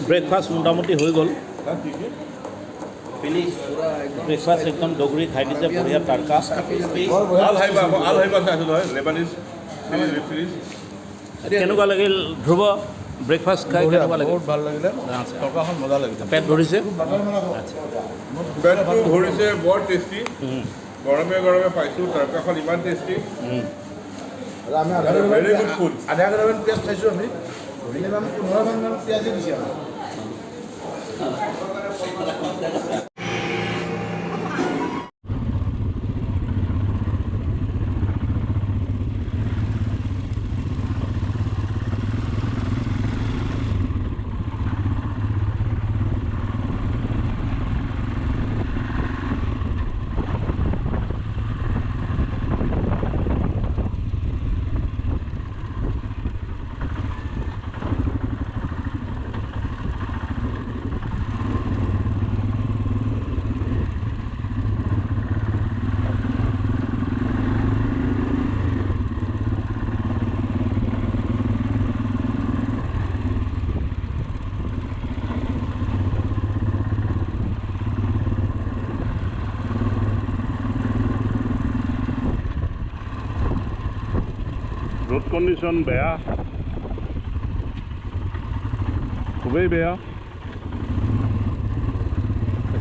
Breakfast মোটামুটি হয়ে গেল ব্ৰেকফাস্ট একদম ডগৰি খাই দিছে বঢ়িয়া টাটকা কেনেকুৱা লাগিল ধ্ৰুৱ ব্ৰেকফাষ্ট খাই কেনেকুৱা লাগিল বহুত ভাল লাগিলে তৰকাখন মজা লাগিছে পেট ভৰিছে পেটটো ভৰিছে বৰ টেষ্টি গৰমে গৰমে পাইছোঁ তৰকাখন ইমান টেষ্টি আমি আধা ঘণ্টামান পিঁয়াজ খাইছোঁ আমি মিনিমাম 15 পিঁয়াজে দিছে আমাৰ ৰোড কন্ডিশন বেয়া খুবেই বেয়া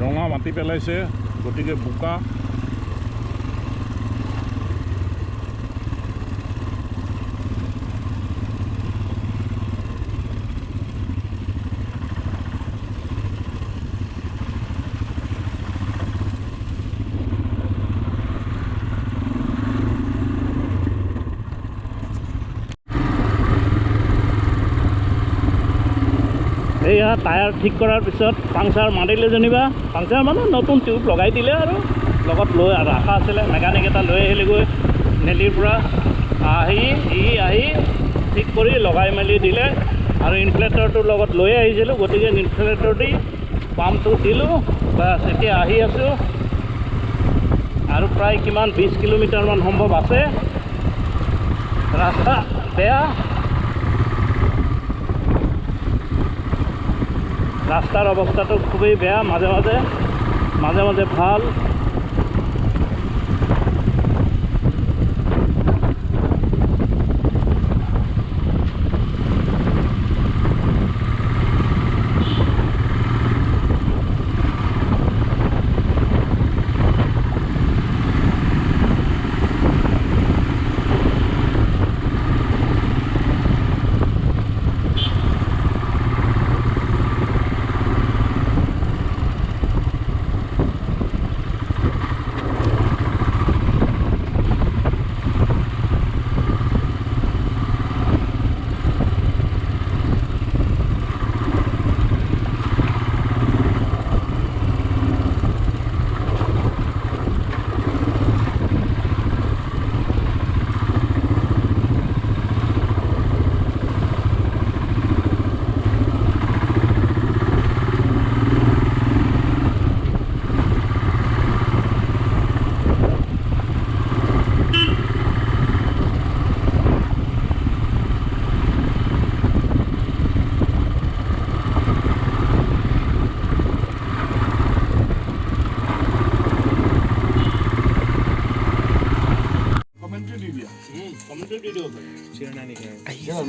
ৰঙা মাটি পেলাইছে গতিকে বোকা এইয়া টায়াৰ ঠিক কৰাৰ পিছত পাংচাৰ মাৰিলে যেনিবা পাংচাৰ মানে নতুন টিউব লগাই দিলে আৰু লগত লৈ ৰাখা আছিলে মেকানিক এটা লৈ আহিলেগৈ নেলিৰ পৰা আহি ঠিক কৰি লগাই মেলি দিলে আৰু ইনফ্লেটৰটোৰ লগত লৈ আহিছিলোঁ গতিকে ইনফ্লেটৰ দি পাম্পটো দিলোঁ বাছ এতিয়া আহি আছোঁ আৰু প্ৰায় কিমান 20 কিলোমিটাৰমান সম্ভৱ আছে ৰাস্তা বেয়া ৰাস্তাৰ অবস্থাটো খুবই বেয়া মাঝে মাঝে ভাল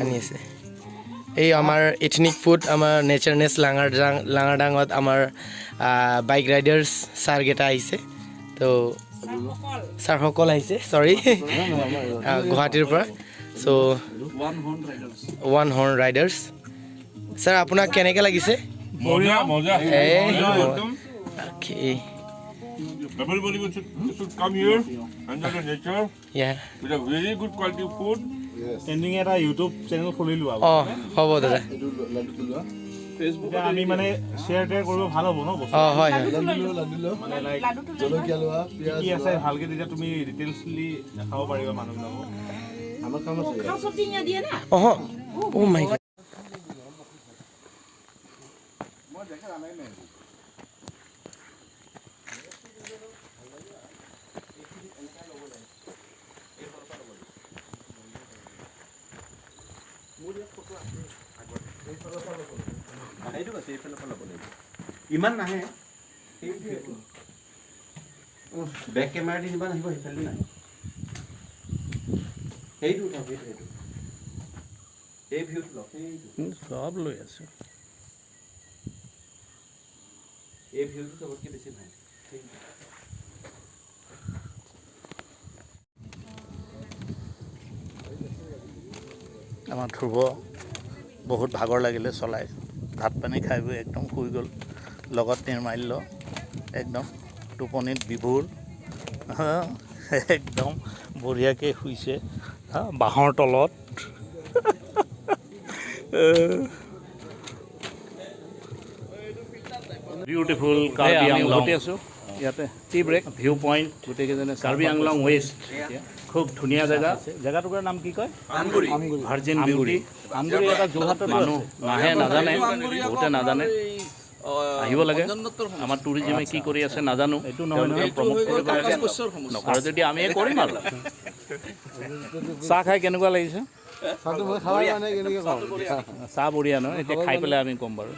আনি আছে এই আমাৰ এথনিক ফুড আমাৰ নেচাৰনেছ লাঙাৰডাঙত আমাৰ বাইক ৰাইডাৰ্ছ ছাৰকেইটা আহিছে তো ছাৰসকল আহিছে চৰি গুৱাহাটীৰ পৰা চ' ওৱান হৰ্ণ ৰাইডাৰ্ছ ছাৰ আপোনাক কেনেকৈ লাগিছে Everybody should come here, enjoy the nature. Yeah. With a very good quality food. Trending এটা ইউটিউব চেনেল খুলি লোৱা অঁ হ'ব দাদা ফেচবুকত আমি মানে শ্বেয়াৰ কৰিব ভাল হ'ব ন বস্তু অঁ হয় মানে লাইক জলকীয়া লোৱা পিঁয়াজ কি আছে ভালকৈ তেতিয়া তুমি ডিটেইলছলি দেখাব পাৰিবা মানুহবিলাকক আমাৰ কাম আছে অঁ অ' মাই গড সেইটো আছে এইফালৰ পৰা ল'ব লাগিব ইমান নাহে বেক কেমেৰা দি যিমান আহিব সেইফালে নাহে সেইটো উঠাওক সেইটো এই ভিউটো লওক সব লৈ আছোঁ এই ভিউটো চবতকৈ বেছি ভাল আমাৰ ধ্ৰুৱ বহুত ভাগৰ লাগিলে চলাই ভাত পানী খাই বৈ একদম শুই গ'ল লগত নিৰ্মাল্য একদম টোপনিত বিভোৰ একদম বঢ়িয়াকৈ শুইছে বাঁহৰ তলত বিউটিফুল কাৰ্বি আংলং আছোঁ ইয়াতে টি ব্ৰেক ভিউ পইণ্ট গোটেইকেইজনে কাৰ্বি আংলং ৱেষ্ট খুব ধুনীয়া জেগা জেগাটুকুৰাৰ নাম কি কয় ভাৰ্জিন বিউটি আমগুৰি এটা যোৰহাটৰ মানুহ নাহে নাজানে বহুতে নাজানে আহিব লাগে আমাৰ টুৰিজিমে কি কৰি আছে নাজানো এইটো নহয় প্ৰমোট কৰিব লাগে নকৰে যদি আমিয়ে কৰিম আৰু চাহ খাই কেনেকুৱা লাগিছে চাহ বঢ়িয়া নহয় এতিয়া খাই পেলাই আমি ক'ম বাৰু